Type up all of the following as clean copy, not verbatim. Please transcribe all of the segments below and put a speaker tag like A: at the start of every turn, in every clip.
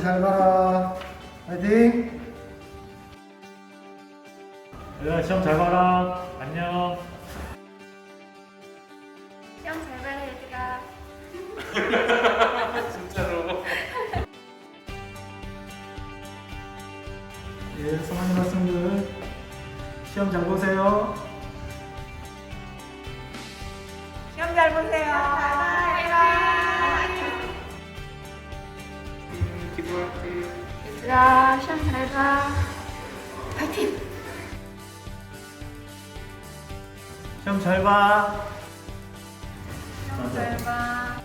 A: 잘 봐라. 화이팅!
B: 얘들아 시험 잘 봐라. 안녕.
C: 시험 잘 봐라 얘들아.
B: 진짜로.
A: 예, 3학년 학생들 시험 잘 보세요.
C: 시험 잘 보세요. 바이바이.
B: 기도할게.
C: 얘들아 시험 잘 봐. 파이팅.
A: 시험 잘 봐.
C: 시험 잘 봐.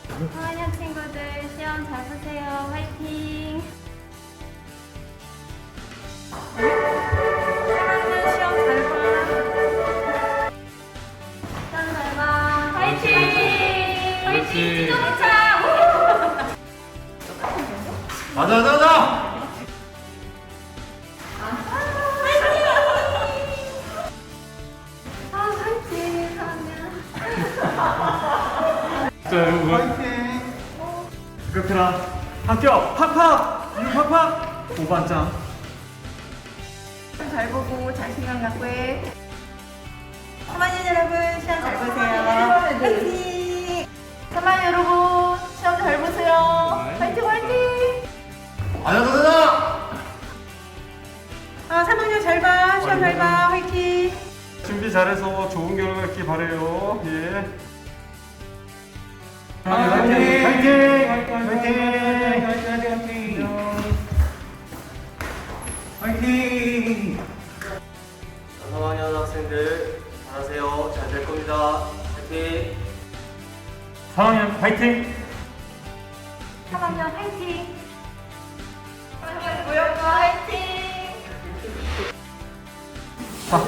C: 3학년 친구들 시험 잘 보세요. 화이팅. 3학년 시험 잘 봐. 시험 잘 봐. 화이팅.
B: 그렇지.
C: 자동차.
A: 맞아, 맞아, 맞아!
C: 아 화이팅 3학년.
B: 자 여러분.
A: 화이팅!
B: 그렇구나. 합격. 팍팍. 이거 팍팍. 5반장.
C: 시험 잘 보고 자신감 갖고 해. 3학년 여러분 시험 잘 보세요. 화이팅! 3학년 여러분 시험 잘 보세요.
B: 네.
C: 화이팅 화이팅!
A: 맞아, 맞아, 맞아!
C: 3학년 잘 봐. 시험 잘 봐. 화이팅!
B: 준비 잘해서 좋은 결과 있길 바래요. 예.
A: 화이팅! 화이팅!
D: 3학년 학생들 잘하세요. 잘 될 겁니다. 화이팅!
B: 4학년 파이팅.
C: 3학년 화이팅! 3학년 모여봐 화이팅!
A: 자,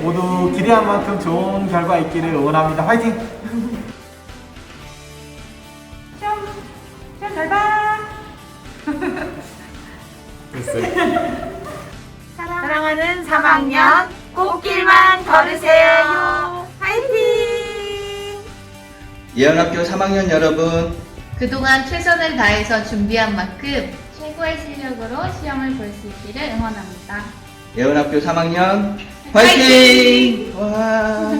A: 모두 기대한 만큼 좋은 결과 있기를 응원합니다. 화이팅!
C: 시험 잘 봐.
B: 됐어요.
C: 사랑하는 3학년 꽃길만 걸으세요. 화이팅!
D: 예언학교 3학년 여러분,
E: 그동안 최선을 다해서 준비한 만큼 최고의 실력으로 시험을 볼 수 있기를 응원합니다.
D: 예언학교 3학년 화이팅! 와.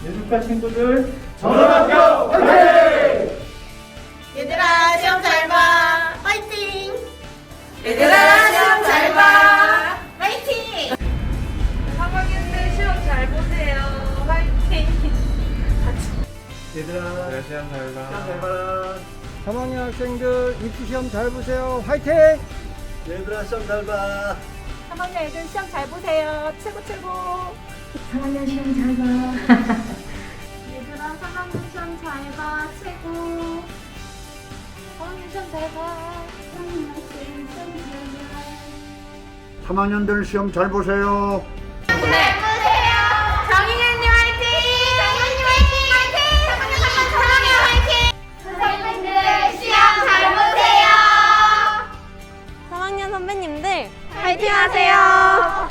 A: 예술과 친구들 전원학교 화이팅!
C: 얘들아 시험 잘 봐. 화이팅! 얘들아 시험 잘 봐. 화이팅! 3학년들 시험 잘 보세요. 화이팅!
A: 얘들아
B: 네, 시험 잘 봐.
A: 시험 잘 봐라. 3학년 학생들 입시 시험 잘 보세요. 화이팅! 얘들아 시험 잘 봐.
C: 3학년 애들 시험 잘 보세요. 최고 최고.
E: 3학년 시험 잘 봐.
C: 얘들아 3학년 시험 잘 봐. 최고. 3학년 시험 잘 봐. 3학년 학생 시험 잘 봐.
A: 3학년들 시험 잘 보세요.
C: 잘 보세요. 정인현님 화이팅! 정인현님 화이팅! 화이팅! 3학년 화이팅! 선생님들 시험 잘 보세요. 3학년 선배님들 화이팅 하세요.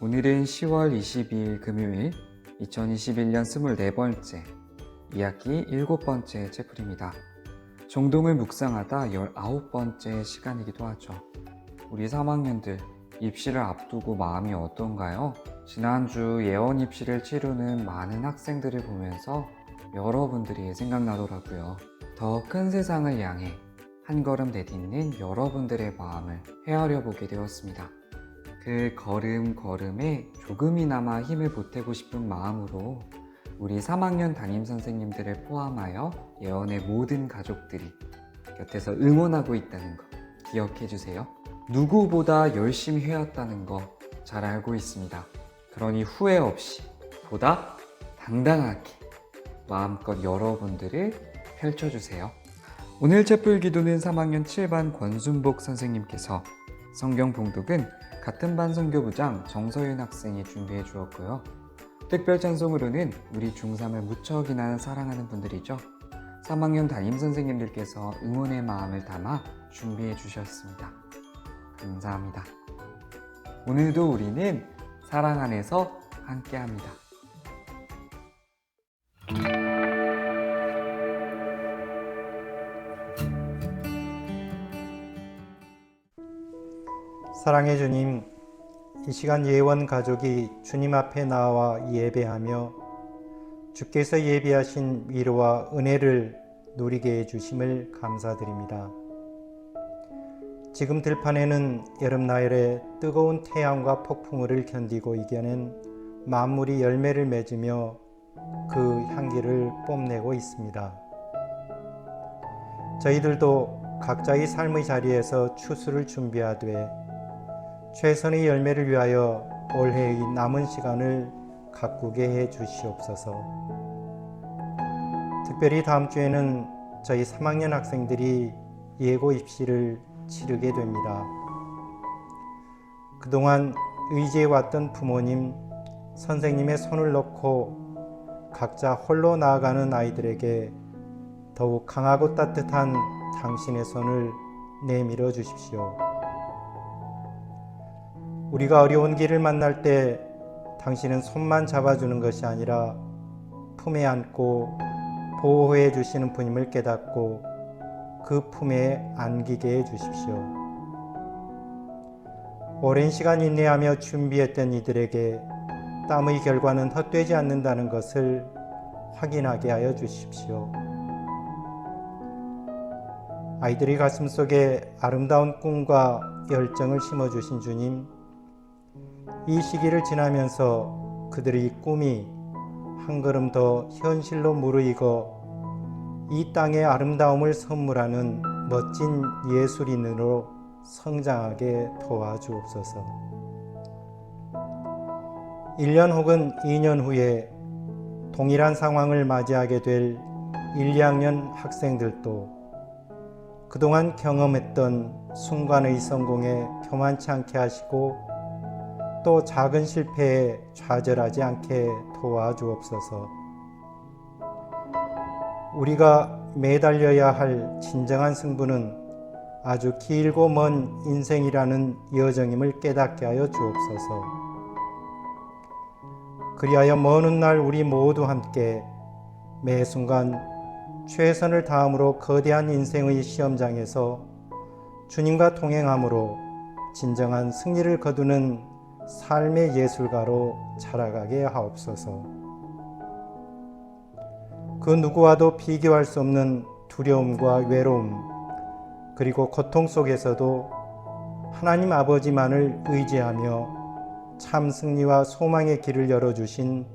F: 오늘은 10월 22일 금요일 2021년 24번째 2학기 7번째 채플입니다. 정동을 묵상하다 19번째 시간이기도 하죠. 우리 3학년들 입시를 앞두고 마음이 어떤가요? 지난주 예원 입시를 치르는 많은 학생들을 보면서 여러분들이 생각나더라고요. 더 큰 세상을 향해 한 걸음 내딛는 여러분들의 마음을 헤아려 보게 되었습니다. 그 걸음걸음에 조금이나마 힘을 보태고 싶은 마음으로 우리 3학년 담임선생님들을 포함하여 예원의 모든 가족들이 곁에서 응원하고 있다는 거 기억해 주세요. 누구보다 열심히 해왔다는 거 잘 알고 있습니다. 그러니 후회 없이 보다 당당하게 마음껏 여러분들을 펼쳐주세요. 오늘 채플 기도는 3학년 7반 권순복 선생님께서, 성경 봉독은 같은 반 선교부장 정서윤 학생이 준비해 주었고요. 특별 찬송으로는 우리 중3을 무척이나 사랑하는 분들이죠. 3학년 담임 선생님들께서 응원의 마음을 담아 준비해 주셨습니다. 감사합니다. 오늘도 우리는 사랑 안에서 함께합니다.
G: 사랑의 주님, 이 시간 예원 가족이 주님 앞에 나와 예배하며 주께서 예비하신 위로와 은혜를 누리게 해주심을 감사드립니다. 지금 들판에는 여름날의 뜨거운 태양과 폭풍우를 견디고 이겨낸 만물이 열매를 맺으며 그 향기를 뽐내고 있습니다. 저희들도 각자의 삶의 자리에서 추수를 준비하되 최선의 열매를 위하여 올해의 남은 시간을 가꾸게 해 주시옵소서. 특별히 다음 주에는 저희 3학년 학생들이 예고 입시를 치르게 됩니다. 그동안 의지해왔던 부모님, 선생님의 손을 놓고 각자 홀로 나아가는 아이들에게 더욱 강하고 따뜻한 당신의 손을 내밀어 주십시오. 우리가 어려운 길을 만날 때 당신은 손만 잡아주는 것이 아니라 품에 안고 보호해 주시는 분임을 깨닫고 그 품에 안기게 해 주십시오. 오랜 시간 인내하며 준비했던 이들에게 땀의 결과는 헛되지 않는다는 것을 확인하게 하여 주십시오. 아이들의 가슴 속에 아름다운 꿈과 열정을 심어주신 주님, 이 시기를 지나면서 그들의 꿈이 한 걸음 더 현실로 무르익어 이 땅의 아름다움을 선물하는 멋진 예술인으로 성장하게 도와주옵소서. 1년 혹은 2년 후에 동일한 상황을 맞이하게 될 1, 2학년 학생들도 그동안 경험했던 순간의 성공에 교만치 않게 하시고 또 작은 실패에 좌절하지 않게 도와주옵소서. 우리가 매달려야 할 진정한 승부는 아주 길고 먼 인생이라는 여정임을 깨닫게 하여 주옵소서. 그리하여 먼 훗날 우리 모두 함께 매 순간 최선을 다함으로 거대한 인생의 시험장에서 주님과 동행함으로 진정한 승리를 거두는 삶의 예술가로 자라가게 하옵소서. 그 누구와도 비교할 수 없는 두려움과 외로움 그리고 고통 속에서도 하나님 아버지만을 의지하며 참 승리와 소망의 길을 열어주신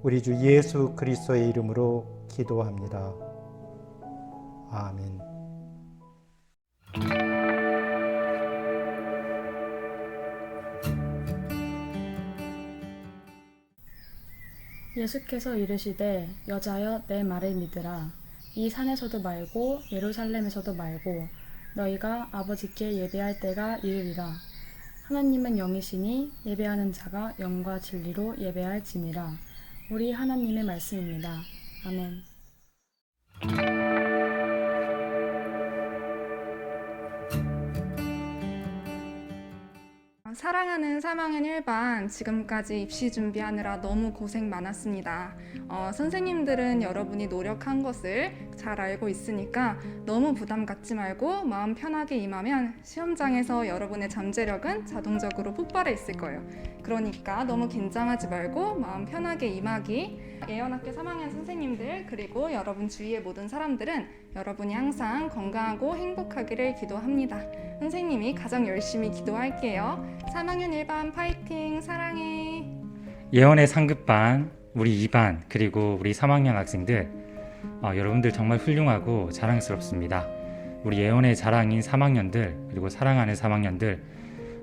G: 우리 주 예수 그리스도의 이름으로 기도합니다. 아멘.
H: 예수께서 이르시되 여자여 내 말을 믿으라. 이 산에서도 말고 예루살렘에서도 말고 너희가 아버지께 예배할 때가 이르리라. 하나님은 영이시니 예배하는 자가 영과 진리로 예배할지니라. 우리 하나님의 말씀입니다. 아멘.
I: 사랑하는 3학년 1반, 지금까지 입시 준비하느라 너무 고생 많았습니다. 선생님들은 여러분이 노력한 것을 잘 알고 있으니까 너무 부담 갖지 말고 마음 편하게 임하면 시험장에서 여러분의 잠재력은 자동적으로 폭발해 있을 거예요. 그러니까 너무 긴장하지 말고 마음 편하게 임하기. 예언학교 3학년 선생님들 그리고 여러분 주위의 모든 사람들은 여러분이 항상 건강하고 행복하기를 기도합니다. 선생님이 가장 열심히 기도할게요. 3학년 1반 파이팅! 사랑해!
J: 예언의 상급반, 우리 2반, 그리고 우리 3학년 학생들 여러분들 정말 훌륭하고 자랑스럽습니다. 우리 예언의 자랑인 3학년들 그리고 사랑하는 3학년들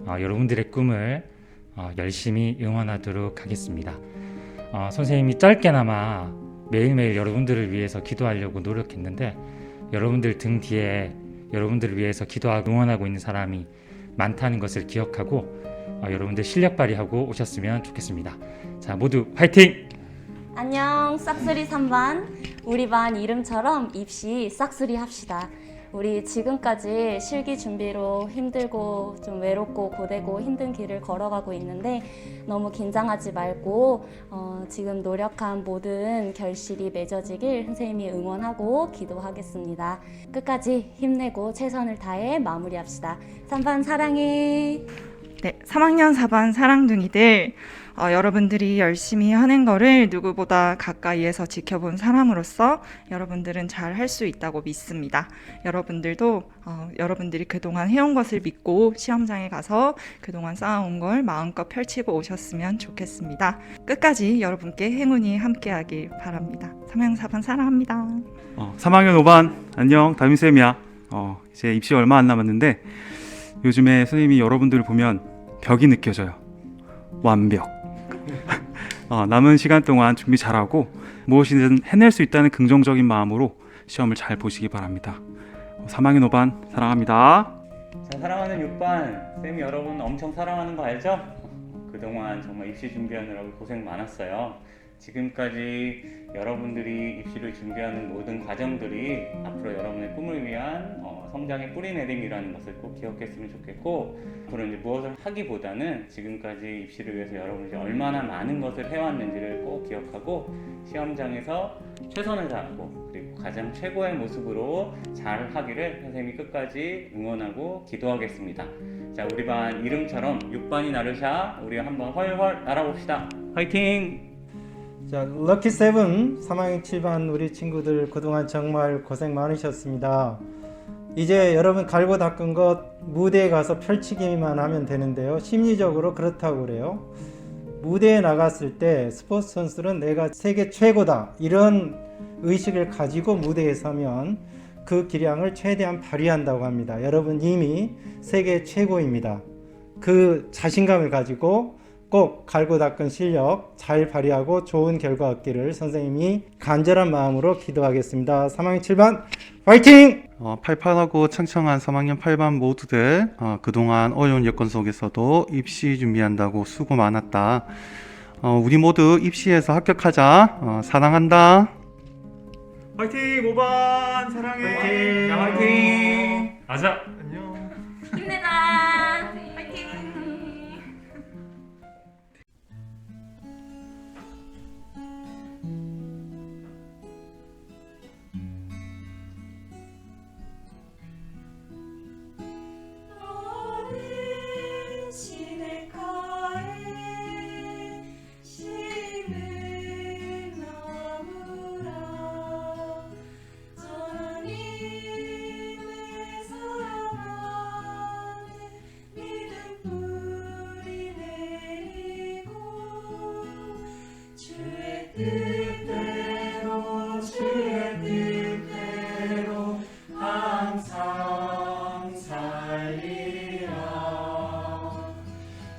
J: 여러분들의 꿈을 열심히 응원하도록 하겠습니다. 선생님이 짧게나마 매일매일 여러분들을 위해서 기도하려고 노력했는데 여러분들 등 뒤에 여러분들을 위해서 기도하고 응원하고 있는 사람이 많다는 것을 기억하고 여러분들 실력 발휘하고 오셨으면 좋겠습니다. 자, 모두 화이팅!
K: 안녕, 싹쓸이 3반. 우리 반 이름처럼 입시 싹쓸이 합시다. 우리 지금까지 실기 준비로 힘들고 좀 외롭고 고되고 힘든 길을 걸어가고 있는데 너무 긴장하지 말고 지금 노력한 모든 결실이 맺어지길 선생님이 응원하고 기도하겠습니다. 끝까지 힘내고 최선을 다해 마무리합시다. 3반 사랑해.
L: 네, 3학년 4반 사랑둥이들, 여러분들이 열심히 하는 거를 누구보다 가까이에서 지켜본 사람으로서 여러분들은 잘 할 수 있다고 믿습니다. 여러분들도 여러분들이 그동안 해온 것을 믿고 시험장에 가서 그동안 쌓아온 걸 마음껏 펼치고 오셨으면 좋겠습니다. 끝까지 여러분께 행운이 함께하길 바랍니다. 3학년 4반 사랑합니다.
B: 3학년 5반 안녕, 담임쌤이야. 이제 입시 얼마 안 남았는데 요즘에 선생님이 여러분들을 보면 벽이 느껴져요. 완벽. 남은 시간 동안 준비 잘하고 무엇이든 해낼 수 있다는 긍정적인 마음으로 시험을 잘 보시기 바랍니다. 3학년 5반 사랑합니다.
J: 자, 사랑하는 6반, 쌤이 여러분 엄청 사랑하는 거 알죠? 그동안 정말 입시 준비하느라고 고생 많았어요. 지금까지 여러분들이 입시를 준비하는 모든 과정들이 앞으로 여러분의 꿈을 위한 성장의 뿌리 내림이라는 것을 꼭 기억했으면 좋겠고, 앞으로 이제 무엇을 하기보다는 지금까지 입시를 위해서 여러분이 얼마나 많은 것을 해왔는지를 꼭 기억하고 시험장에서 최선을 다하고 그리고 가장 최고의 모습으로 잘 하기를 선생님이 끝까지 응원하고 기도하겠습니다. 자, 우리 반 이름처럼 6반이 나르샤, 우리 한번 헐헐 날아봅시다. 화이팅!
G: 자, 럭키 세븐 3학년 7반 우리 친구들 그동안 정말 고생 많으셨습니다. 이제 여러분 갈고 닦은 것 무대에 가서 펼치기만 하면 되는데요. 심리적으로 그렇다고 그래요. 무대에 나갔을 때 스포츠 선수는 내가 세계 최고다 이런 의식을 가지고 무대에 서면 그 기량을 최대한 발휘한다고 합니다. 여러분 이미 세계 최고입니다. 그 자신감을 가지고 꼭 갈고 닦은 실력 잘 발휘하고 좋은 결과 얻기를 선생님이 간절한 마음으로 기도하겠습니다. 3학년 7반 화이팅!
B: 팔팔하고 창창한 3학년 8반 모두들 그동안 어려운 여건 속에서도 입시 준비한다고 수고 많았다. 우리 모두 입시에서 합격하자. 사랑한다.
J: 화이팅! 5반 사랑해!
B: 화이팅!
J: 자, 화이팅! 아자!
B: 안녕.
K: 힘내자. 화이팅!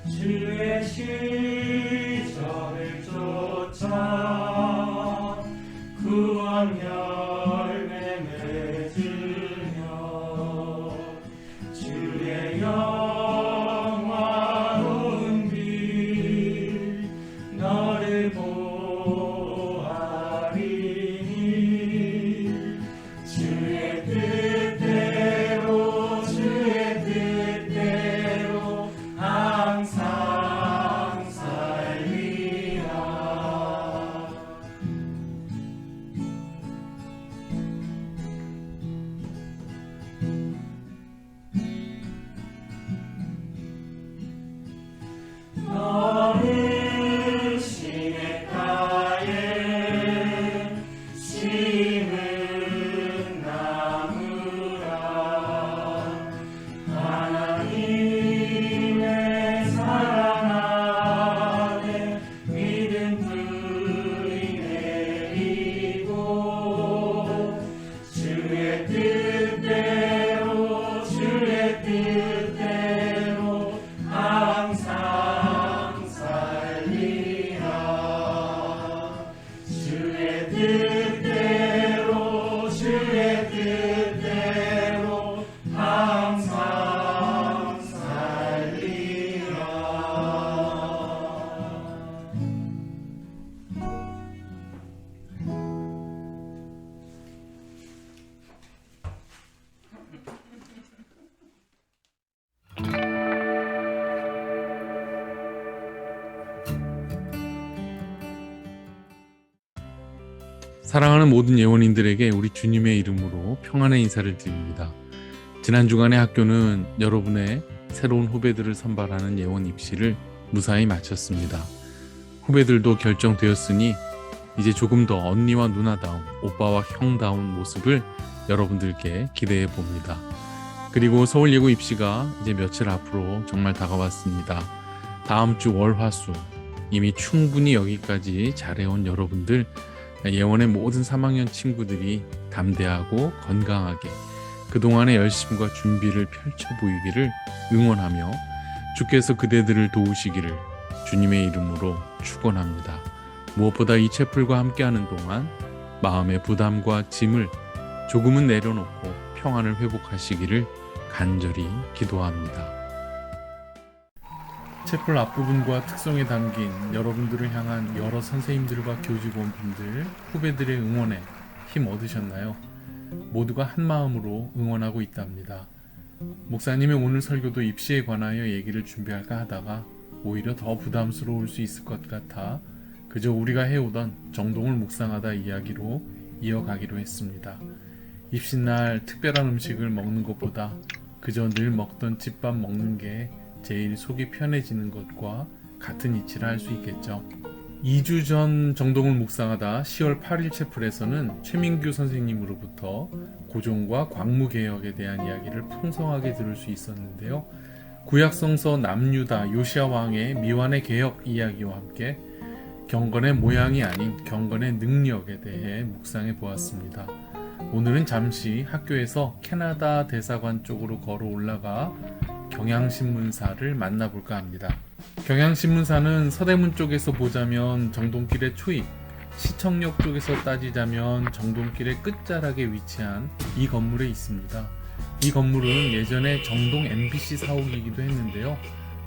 M: 주의 시절을 쫓아 구원 열매 맺으며 주의 영화로운 길 너를 보아리니 주의 뜻대로 항상
N: 사랑하는 모든 예원인들에게 우리 주님의 이름으로 평안의 인사를 드립니다. 지난 주간의 학교는 여러분의 새로운 후배들을 선발하는 예원 입시를 무사히 마쳤습니다. 후배들도 결정되었으니 이제 조금 더 언니와 누나다운, 오빠와 형다운 모습을 여러분들께 기대해 봅니다. 그리고 서울예고 입시가 이제 며칠 앞으로 정말 다가왔습니다. 다음 주 월, 화, 수 이미 충분히 여기까지 잘해온 여러분들, 예원의 모든 3학년 친구들이 담대하고 건강하게 그동안의 열심과 준비를 펼쳐 보이기를 응원하며 주께서 그대들을 도우시기를 주님의 이름으로 축원합니다. 무엇보다 이 채플과 함께하는 동안 마음의 부담과 짐을 조금은 내려놓고 평안을 회복하시기를 간절히 기도합니다. 채플 앞부분과 특성에 담긴 여러분들을 향한 여러 선생님들과 교직원분들, 후배들의 응원에 힘 얻으셨나요? 모두가 한 마음으로 응원하고 있답니다. 목사님의 오늘 설교도 입시에 관하여 얘기를 준비할까 하다가 오히려 더 부담스러울 수 있을 것 같아 그저 우리가 해오던 정동을 묵상하다 이야기로 이어가기로 했습니다. 입시날 특별한 음식을 먹는 것보다 그저 늘 먹던 집밥 먹는 게 제일 속이 편해지는 것과 같은 이치를 할 수 있겠죠. 2주 전 정동을 묵상하다 10월 8일 채플에서는 최민규 선생님으로부터 고종과 광무개혁에 대한 이야기를 풍성하게 들을 수 있었는데요. 구약성서 남유다 요시야 왕의 미완의 개혁 이야기와 함께 경건의 모양이 아닌 경건의 능력에 대해 묵상해 보았습니다. 오늘은 잠시 학교에서 캐나다 대사관 쪽으로 걸어 올라가 경향신문사를 만나볼까 합니다. 경향신문사는 서대문 쪽에서 보자면 정동길의 초입, 시청역 쪽에서 따지자면 정동길의 끝자락에 위치한 이 건물에 있습니다. 이 건물은 예전에 정동 MBC 사옥이기도 했는데요.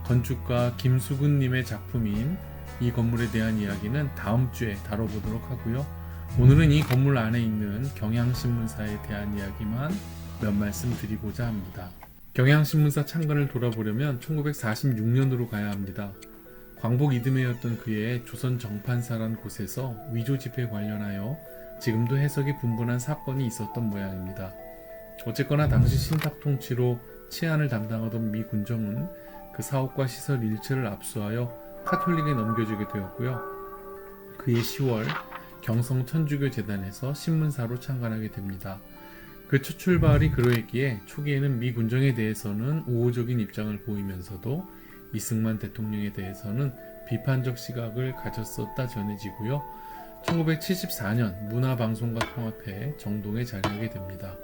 N: 건축가 김수근님의 작품인 이 건물에 대한 이야기는 다음 주에 다뤄보도록 하고요. 오늘은 이 건물 안에 있는 경향신문사에 대한 이야기만 몇 말씀 드리고자 합니다. 경향신문사 창간을 돌아보려면 1946년으로 가야 합니다. 광복 이듬해였던 그해 조선 정판사란 곳에서 위조 집회 관련하여 지금도 해석이 분분한 사건이 있었던 모양입니다. 어쨌거나 당시 신탁 통치로 치안을 담당하던 미 군정은 그 사옥과 시설 일체를 압수하여 카톨릭에 넘겨주게 되었고요. 그해 10월 경성 천주교 재단에서 신문사로 창간하게 됩니다. 그 첫 출발이 그러했기에 초기에는 미 군정에 대해서는 우호적인 입장을 보이면서도 이승만 대통령에 대해서는 비판적 시각을 가졌었다 전해지고요. 1974년 문화방송과 통합해 정동에 자리하게 됩니다.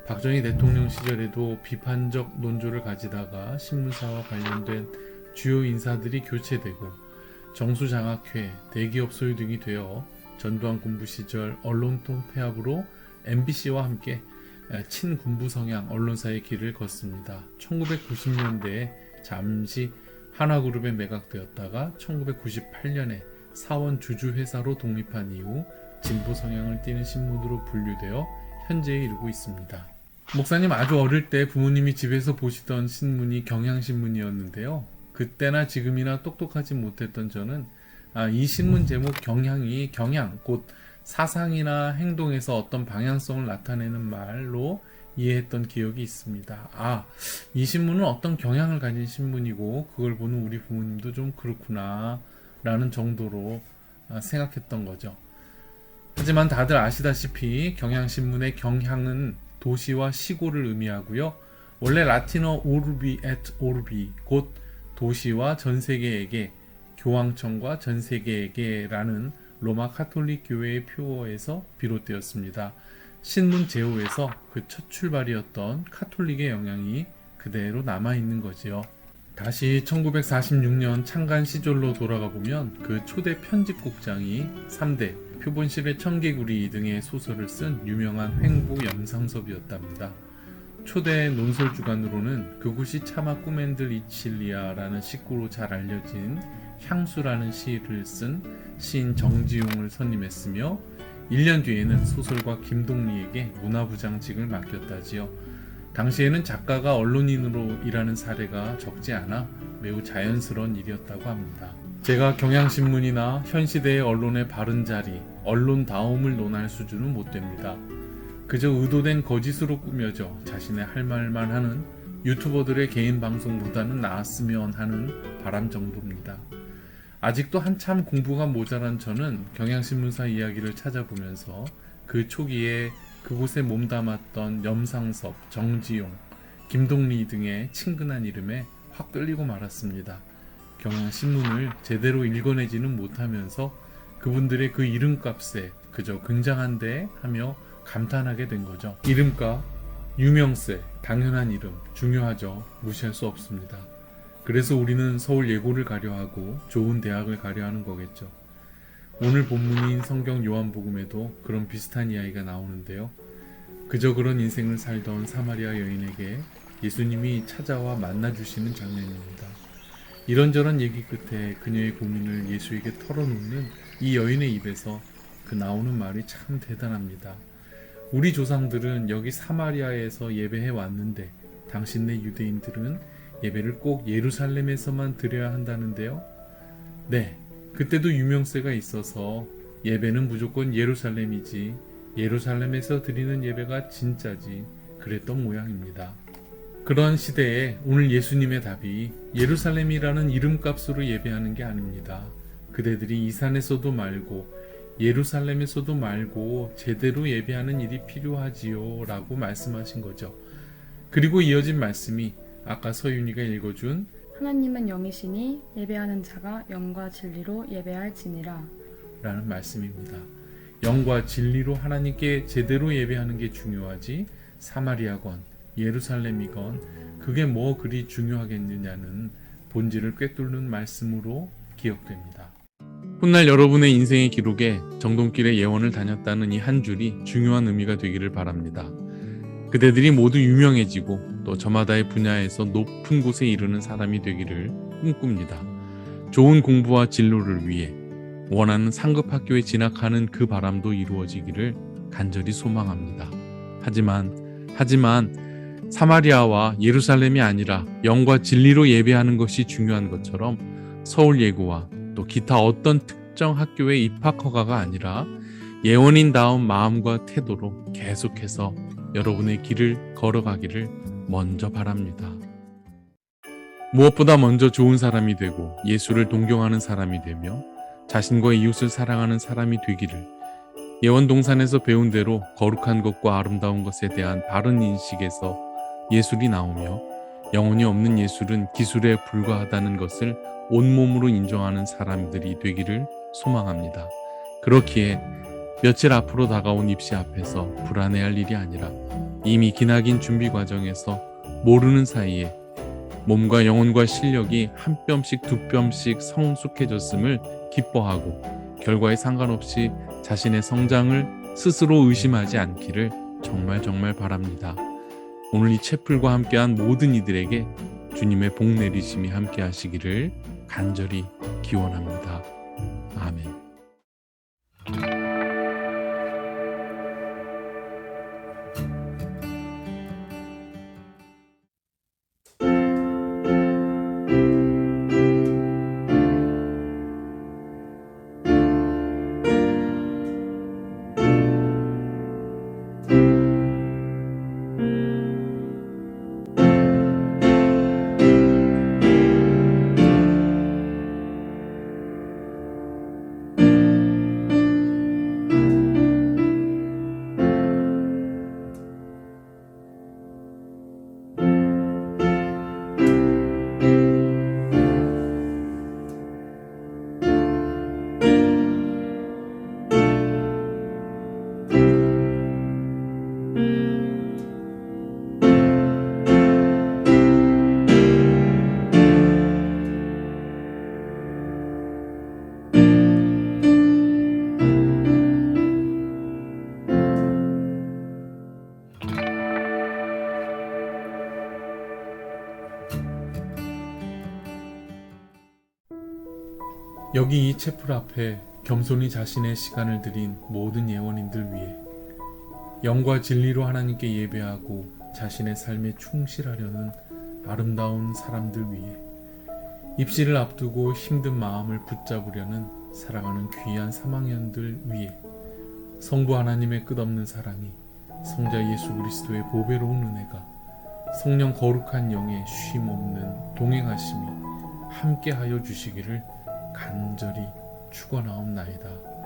N: 박정희 대통령 시절에도 비판적 논조를 가지다가 신문사와 관련된 주요 인사들이 교체되고 정수장학회, 대기업 소유 등이 되어 전두환 군부 시절 언론통 폐합으로 MBC와 함께 친군부 성향 언론사의 길을 걷습니다. 1990년대에 잠시 하나그룹에 매각되었다가 1998년에 사원 주주회사로 독립한 이후 진보 성향을 띠는 신문으로 분류되어 현재에 이르고 있습니다. 목사님 아주 어릴 때 부모님이 집에서 보시던 신문이 경향신문이었는데요. 그때나 지금이나 똑똑하지 못했던 저는 이 신문 제목 경향이 경향, 곧 사상이나 행동에서 어떤 방향성을 나타내는 말로 이해했던 기억이 있습니다. 이 신문은 어떤 경향을 가진 신문이고 그걸 보는 우리 부모님도 좀 그렇구나 라는 정도로 생각했던 거죠. 하지만 다들 아시다시피 경향신문의 경향은 도시와 시골을 의미하고요. 원래 라틴어 오르비 et orbi, 곧 도시와 전세계에게, 교황청과 전세계에게라는 로마 카톨릭 교회의 표어에서 비롯되었습니다. 신문 제호에서 그 첫 출발이었던 카톨릭의 영향이 그대로 남아있는 거지요. 다시 1946년 창간 시절로 돌아가 보면 그 초대 편집국장이 3대, 표본실의 청개구리 등의 소설을 쓴 유명한 횡보 염상섭이었답니다. 초대 논설주간으로는 그곳이 차마 꾸맨들 이칠리아라는 식구로 잘 알려진 향수라는 시를 쓴 시인 정지용을 선임했으며 1년 뒤에는 소설가 김동리에게 문화부장직을 맡겼다지요. 당시에는 작가가 언론인으로 일하는 사례가 적지 않아 매우 자연스러운 일이었다고 합니다. 제가 경향신문이나 현시대의 언론의 바른 자리, 언론다움을 논할 수준은 못 됩니다. 그저 의도된 거짓으로 꾸며져 자신의 할 말만 하는 유튜버들의 개인 방송보다는 나았으면 하는 바람 정도입니다. 아직도 한참 공부가 모자란 저는 경향신문사 이야기를 찾아보면서 그 초기에 그곳에 몸담았던 염상섭, 정지용, 김동리 등의 친근한 이름에 확 끌리고 말았습니다. 경향신문을 제대로 읽어내지는 못하면서 그분들의 그 이름값에 그저 굉장한데 하며 감탄하게 된 거죠. 이름값, 유명세, 당연한 이름, 중요하죠. 무시할 수 없습니다. 그래서 우리는 서울 예고를 가려하고 좋은 대학을 가려하는 거겠죠. 오늘 본문인 성경 요한복음에도 그런 비슷한 이야기가 나오는데요. 그저 그런 인생을 살던 사마리아 여인에게 예수님이 찾아와 만나주시는 장면입니다. 이런저런 얘기 끝에 그녀의 고민을 예수에게 털어놓는 이 여인의 입에서 그 나오는 말이 참 대단합니다. 우리 조상들은 여기 사마리아에서 예배해 왔는데 당신네 유대인들은 예배를 꼭 예루살렘에서만 드려야 한다는데요. 네, 그때도 유명세가 있어서 예배는 무조건 예루살렘이지 예루살렘에서 드리는 예배가 진짜지 그랬던 모양입니다. 그런 시대에 오늘 예수님의 답이 예루살렘이라는 이름값으로 예배하는 게 아닙니다. 그대들이 이 산에서도 말고 예루살렘에서도 말고 제대로 예배하는 일이 필요하지요 라고 말씀하신 거죠. 그리고 이어진 말씀이 아까 서윤이가 읽어준
H: 하나님은 영이시니 예배하는 자가 영과 진리로 예배할지니라
N: 라는 말씀입니다. 영과 진리로 하나님께 제대로 예배하는 게 중요하지 사마리아건 예루살렘이건 그게 뭐 그리 중요하겠느냐는 본질을 꿰뚫는 말씀으로 기억됩니다. 훗날 여러분의 인생의 기록에 정동길의 예원을 다녔다는 이 한 줄이 중요한 의미가 되기를 바랍니다. 그대들이 모두 유명해지고 또 저마다의 분야에서 높은 곳에 이르는 사람이 되기를 꿈꿉니다. 좋은 공부와 진로를 위해 원하는 상급 학교에 진학하는 그 바람도 이루어지기를 간절히 소망합니다. 하지만 사마리아와 예루살렘이 아니라 영과 진리로 예배하는 것이 중요한 것처럼 서울예고와 또 기타 어떤 특정 학교의 입학 허가가 아니라 예원인다운 마음과 태도로 계속해서 여러분의 길을 걸어가기를 먼저 바랍니다. 무엇보다 먼저 좋은 사람이 되고 예수를 동경하는 사람이 되며 자신과 이웃을 사랑하는 사람이 되기를 예원동산에서 배운 대로 거룩한 것과 아름다운 것에 대한 바른 인식에서 예술이 나오며 영혼이 없는 예술은 기술에 불과하다는 것을 온몸으로 인정하는 사람들이 되기를 소망합니다. 그렇기에 며칠 앞으로 다가온 입시 앞에서 불안해할 일이 아니라 이미 기나긴 준비 과정에서 모르는 사이에 몸과 영혼과 실력이 한 뼘씩 두 뼘씩 성숙해졌음을 기뻐하고 결과에 상관없이 자신의 성장을 스스로 의심하지 않기를 정말 바랍니다. 오늘 이 채플과 함께한 모든 이들에게 주님의 복 내리심이 함께 하시기를 간절히 기원합니다. 아멘. 여기 이 채플 앞에 겸손히 자신의 시간을 들인 모든 예원인들 위해 영과 진리로 하나님께 예배하고 자신의 삶에 충실하려는 아름다운 사람들 위해 입시를 앞두고 힘든 마음을 붙잡으려는 사랑하는 귀한 3학년들 위해 성부 하나님의 끝없는 사랑이, 성자 예수 그리스도의 보배로운 은혜가, 성령 거룩한 영의 쉼없는 동행하심이 함께하여 주시기를 간절히 축원하옵나이다.